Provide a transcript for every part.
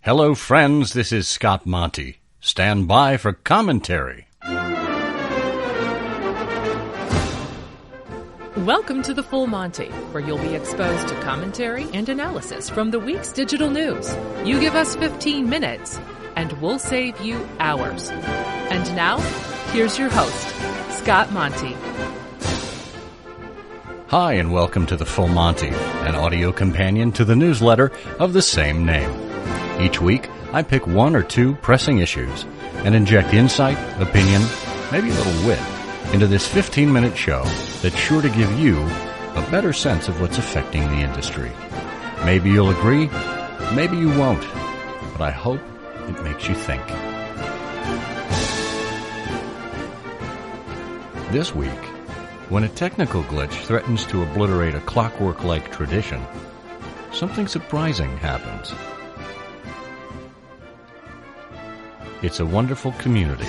Hello, friends. This is Scott Monty. Stand by for commentary. Welcome to the Full Monty, where you'll be exposed to commentary and analysis from the week's digital news. You give us 15 minutes, and we'll save you hours. And now, here's your host, Scott Monty. Hi, and welcome to the Full Monty, an audio companion to the newsletter of the same name. Each week, I pick one or two pressing issues and inject insight, opinion, maybe a little wit into this 15-minute show that's sure to give you a better sense of what's affecting the industry. Maybe you'll agree, maybe you won't, but I hope it makes you think. This week, when a technical glitch threatens to obliterate a clockwork-like tradition, something surprising happens. It's a wonderful community.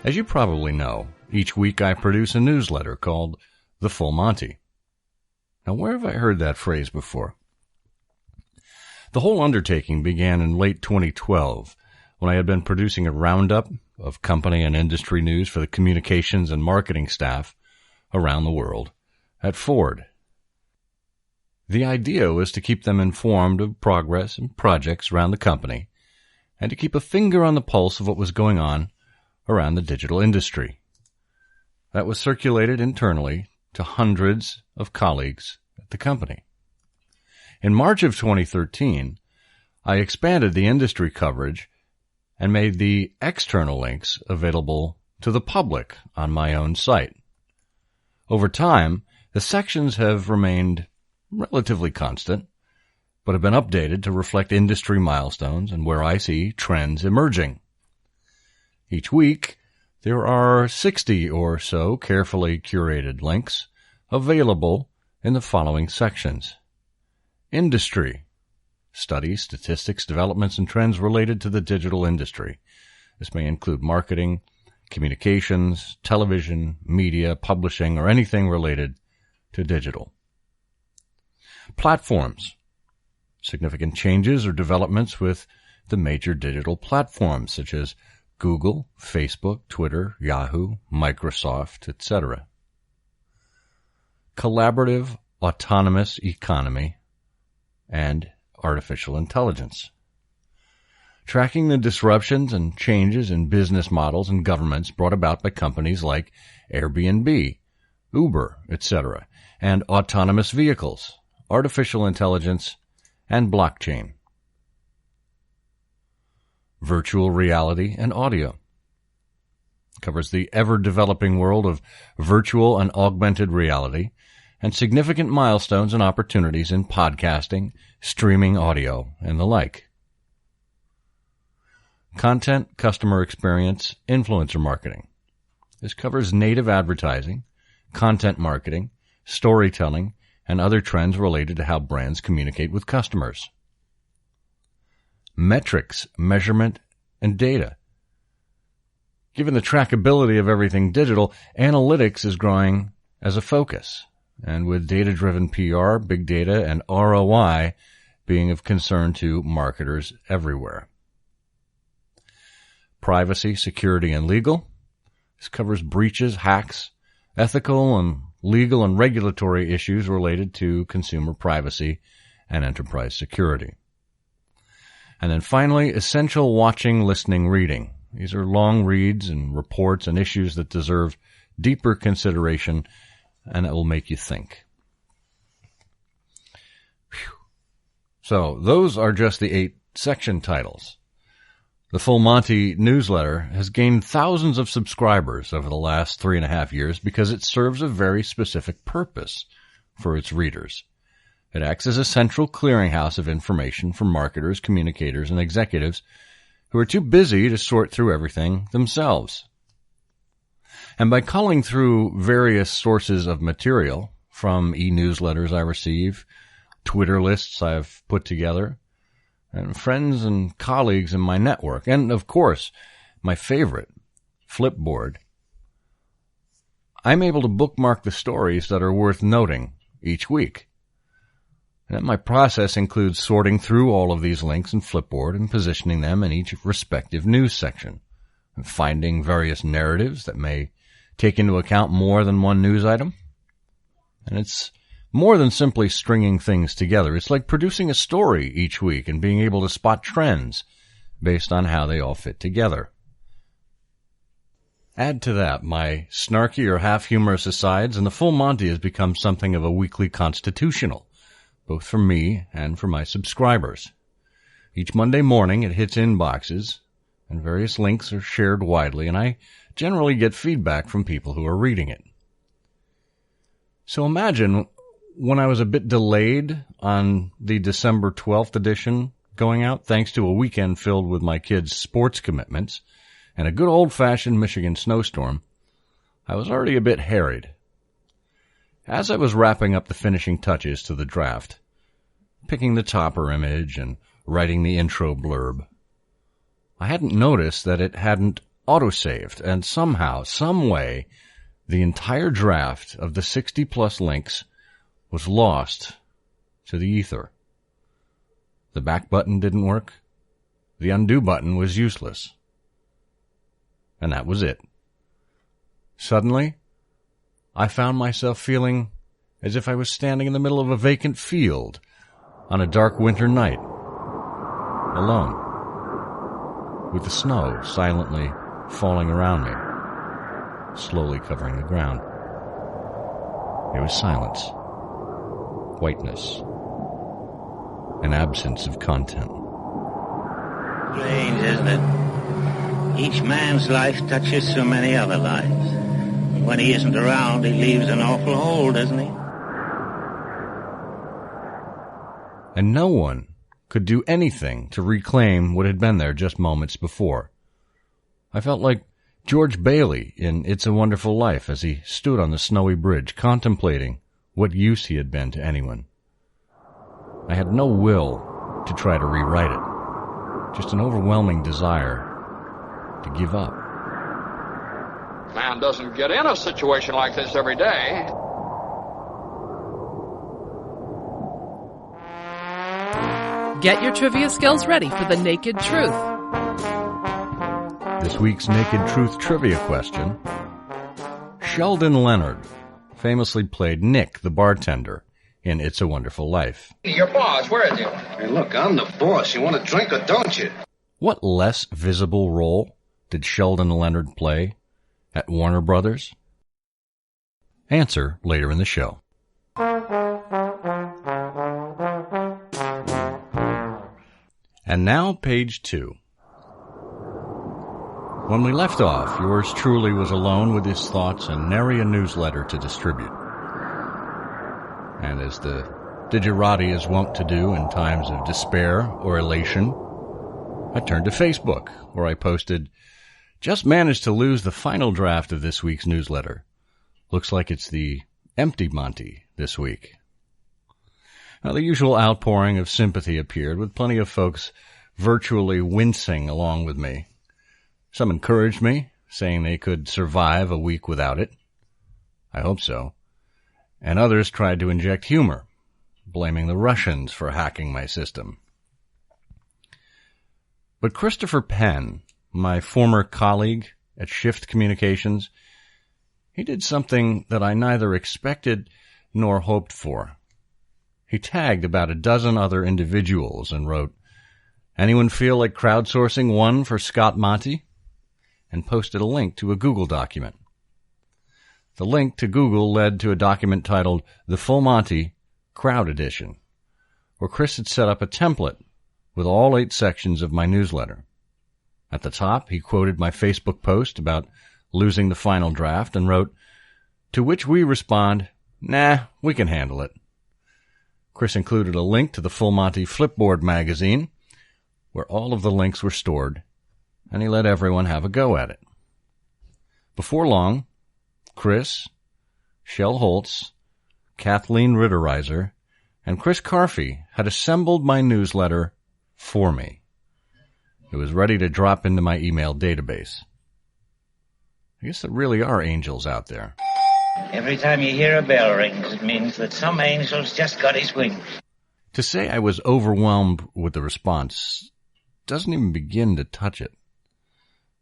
As you probably know, each week I produce a newsletter called The Full Monty. Now, where have I heard that phrase before? The whole undertaking began in late 2012 when I had been producing a roundup of company and industry news for the communications and marketing staff around the world at Ford. The idea was to keep them informed of progress and projects around the company and to keep a finger on the pulse of what was going on around the digital industry. That was circulated internally to hundreds of colleagues at the company. In March of 2013, I expanded the industry coverage and made the external links available to the public on my own site. Over time, the sections have remained relatively constant, but have been updated to reflect industry milestones and where I see trends emerging. Each week, there are 60 or so carefully curated links available in the following sections. Industry. Studies, statistics, developments, and trends related to the digital industry. This may include marketing, communications, television, media, publishing, or anything related to digital. Platforms. Significant changes or developments with the major digital platforms such as Google, Facebook, Twitter, Yahoo, Microsoft, etc. Collaborative autonomous economy and artificial intelligence. Tracking the disruptions and changes in business models and governments brought about by companies like AirBnB, Uber, etc., and autonomous vehicles, artificial intelligence, and blockchain. Virtual reality and audio. Covers the ever-developing world of virtual and augmented reality and significant milestones and opportunities in podcasting, streaming audio, and the like. Content, customer experience, influencer marketing. This covers native advertising, content marketing, storytelling, and other trends related to how brands communicate with customers. Metrics, measurement, and data. Given the trackability of everything digital, analytics is growing as a focus, and with data-driven PR, big data, and ROI being of concern to marketers everywhere. Privacy, security, and legal. This covers breaches, hacks, ethical and legal and regulatory issues related to consumer privacy and enterprise security. And then finally, essential watching, listening, reading. These are long reads and reports and issues that deserve deeper consideration and it will make you think. Whew. So those are just the 8 section titles. The Full Monty newsletter has gained thousands of subscribers over the last 3.5 years because it serves a very specific purpose for its readers. It acts as a central clearinghouse of information for marketers, communicators, and executives who are too busy to sort through everything themselves. And by culling through various sources of material, from e-newsletters I receive, Twitter lists I've put together, and friends and colleagues in my network, and of course, my favorite, Flipboard, I'm able to bookmark the stories that are worth noting each week. And my process includes sorting through all of these links in Flipboard and positioning them in each respective news section, and finding various narratives that may take into account more than one news item. And it's more than simply stringing things together. It's like producing a story each week and being able to spot trends based on how they all fit together. Add to that my snarky or half-humorous asides, and the Full Monty has become something of a weekly constitutional, both for me and for my subscribers. Each Monday morning it hits inboxes, and various links are shared widely, and I generally get feedback from people who are reading it. So imagine when I was a bit delayed on the December 12th edition going out, thanks to a weekend filled with my kids' sports commitments and a good old-fashioned Michigan snowstorm, I was already a bit harried. As I was wrapping up the finishing touches to the draft, picking the topper image and writing the intro blurb, I hadn't noticed that it hadn't autosaved, and somehow, some way, the entire draft of the 60-plus links was lost to the ether. The back button didn't work. The undo button was useless. And that was it. Suddenly, I found myself feeling as if I was standing in the middle of a vacant field on a dark winter night, alone, with the snow silently falling around me, slowly covering the ground. There was silence, whiteness, an absence of content. Strange, isn't it? Each man's life touches so many other lives. When he isn't around, he leaves an awful hole, doesn't he? And no one could do anything to reclaim what had been there just moments before. I felt like George Bailey in It's a Wonderful Life as he stood on the snowy bridge contemplating what use he had been to anyone. I had no will to try to rewrite it, just an overwhelming desire to give up. Man doesn't get in a situation like this every day. Get your trivia skills ready for the Naked Truth. This week's Naked Truth trivia question. Sheldon Leonard famously played Nick, the bartender, in It's a Wonderful Life. Your boss, where is he? Hey, look, I'm the boss. You want a drink or don't you? What less visible role did Sheldon Leonard play at Warner Brothers? Answer later in the show. And now, page 2. When we left off, yours truly was alone with his thoughts and nary a newsletter to distribute. And as the digerati is wont to do in times of despair or elation, I turned to Facebook, where I posted, "Just managed to lose the final draft of this week's newsletter. Looks like it's the empty Monty this week." Now, the usual outpouring of sympathy appeared, with plenty of folks virtually wincing along with me. Some encouraged me, saying they could survive a week without it. I hope so. And others tried to inject humor, blaming the Russians for hacking my system. But Christopher Penn, my former colleague at Shift Communications, he did something that I neither expected nor hoped for. He tagged about a dozen other individuals and wrote, "Anyone feel like crowdsourcing one for Scott Monty?" and posted a link to a Google document. The link to Google led to a document titled The Full Monty Crowd Edition, where Chris had set up a template with all 8 sections of my newsletter. At the top, he quoted my Facebook post about losing the final draft and wrote, "To which we respond, nah, we can handle it." Chris included a link to the Full Monty Flipboard magazine, where all of the links were stored, and he let everyone have a go at it. Before long, Chris, Shell Holtz, Kathleen Ritterizer, and Chris Carfey had assembled my newsletter for me. It was ready to drop into my email database. I guess there really are angels out there. Every time you hear a bell rings, it means that some angel's just got his wings. To say I was overwhelmed with the response doesn't even begin to touch it.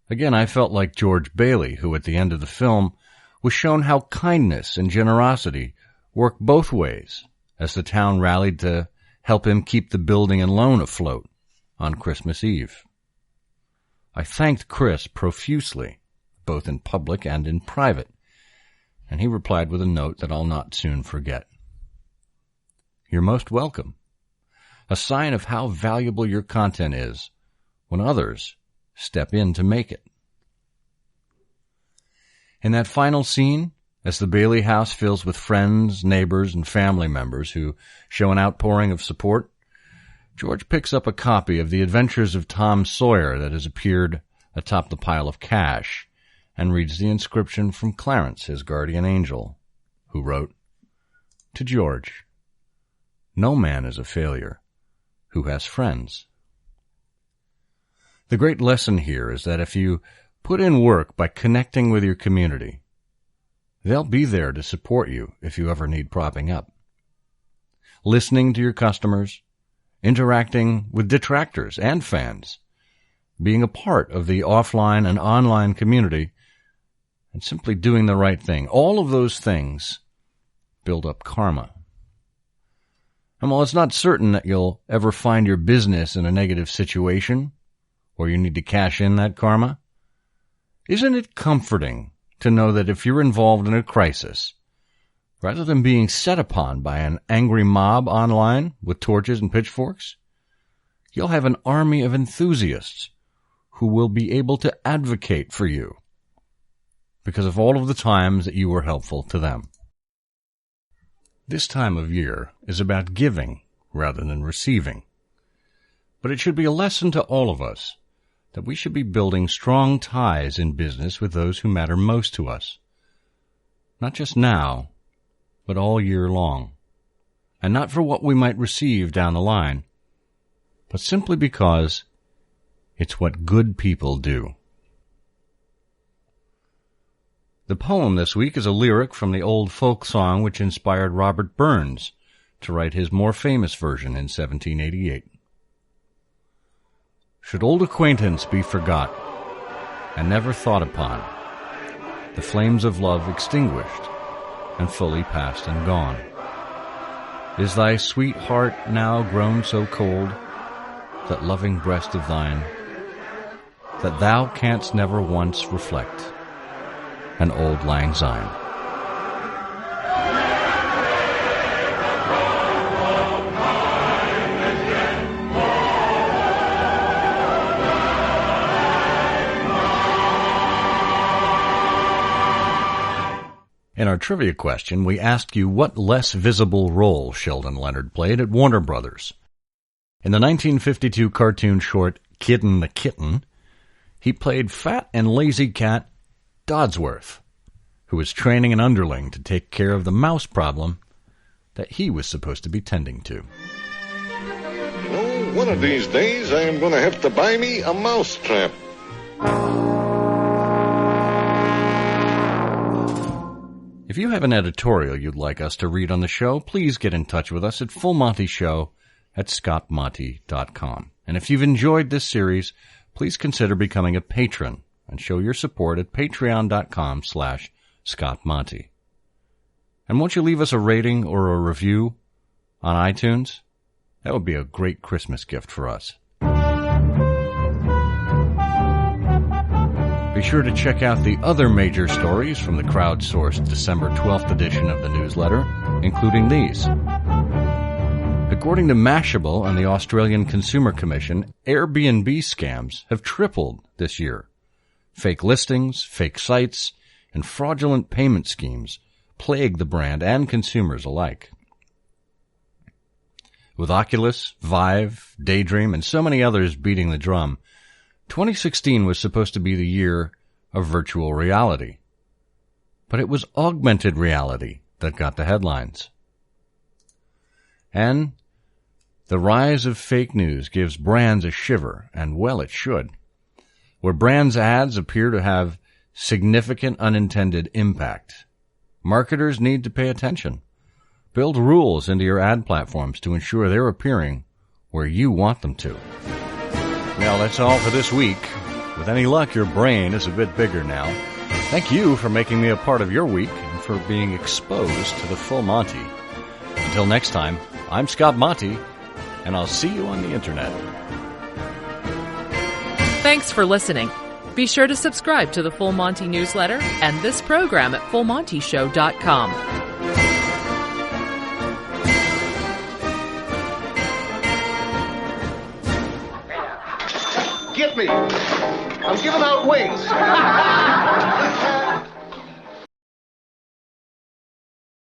Again, I felt like George Bailey, who at the end of the film was shown how kindness and generosity work both ways as the town rallied to help him keep the building and loan afloat on Christmas Eve. I thanked Chris profusely, both in public and in private, and he replied with a note that I'll not soon forget. You're most welcome. A sign of how valuable your content is when others step in to make it. In that final scene, as the Bailey house fills with friends, neighbors, and family members who show an outpouring of support, George picks up a copy of The Adventures of Tom Sawyer that has appeared atop the pile of cash and reads the inscription from Clarence, his guardian angel, who wrote, "To George, no man is a failure who has friends." The great lesson here is that if you put in work by connecting with your community, they'll be there to support you if you ever need propping up. Listening to your customers, interacting with detractors and fans, being a part of the offline and online community, and simply doing the right thing. All of those things build up karma. And while it's not certain that you'll ever find your business in a negative situation, or you need to cash in that karma, isn't it comforting to know that if you're involved in a crisis, rather than being set upon by an angry mob online with torches and pitchforks, you'll have an army of enthusiasts who will be able to advocate for you because of all of the times that you were helpful to them. This time of year is about giving rather than receiving, but it should be a lesson to all of us that we should be building strong ties in business with those who matter most to us, not just now, but all year long, and not for what we might receive down the line, but simply because it's what good people do. The poem this week is a lyric from the old folk song which inspired Robert Burns to write his more famous version in 1788. Should old acquaintance be forgot and never thought upon, the flames of love extinguished and fully past and gone, is thy sweet heart now grown so cold, that loving breast of thine, that thou canst never once reflect an old lang syne? In our trivia question, we asked you what less visible role Sheldon Leonard played at Warner Brothers. In the 1952 cartoon short Kitten the Kitten, he played fat and lazy cat Dodsworth, who was training an underling to take care of the mouse problem that he was supposed to be tending to. Oh, one of these days I am going to have to buy me a mousetrap. If you have an editorial you'd like us to read on the show, please get in touch with us at fullmontyshow@scottmonty.com. And if you've enjoyed this series, please consider becoming a patron and show your support at patreon.com/scottmonty. And won't you leave us a rating or a review on iTunes? That would be a great Christmas gift for us. Be sure to check out the other major stories from the crowdsourced December 12th edition of the newsletter, including these. According to Mashable and the Australian Consumer Commission, Airbnb scams have tripled this year. Fake listings, fake sites, and fraudulent payment schemes plague the brand and consumers alike. With Oculus, Vive, Daydream, and so many others beating the drum, 2016 was supposed to be the year of virtual reality. But it was augmented reality that got the headlines. And the rise of fake news gives brands a shiver, and well it should. Where brands' ads appear to have significant unintended impact, marketers need to pay attention. Build rules into your ad platforms to ensure they're appearing where you want them to. Well, that's all for this week. With any luck, your brain is a bit bigger now. Thank you for making me a part of your week and for being exposed to the full Monty. Until next time, I'm Scott Monty, and I'll see you on the internet. Thanks for listening. Be sure to subscribe to the Full Monty newsletter and this program at fullmontyshow.com. Get me! I'm giving out wings.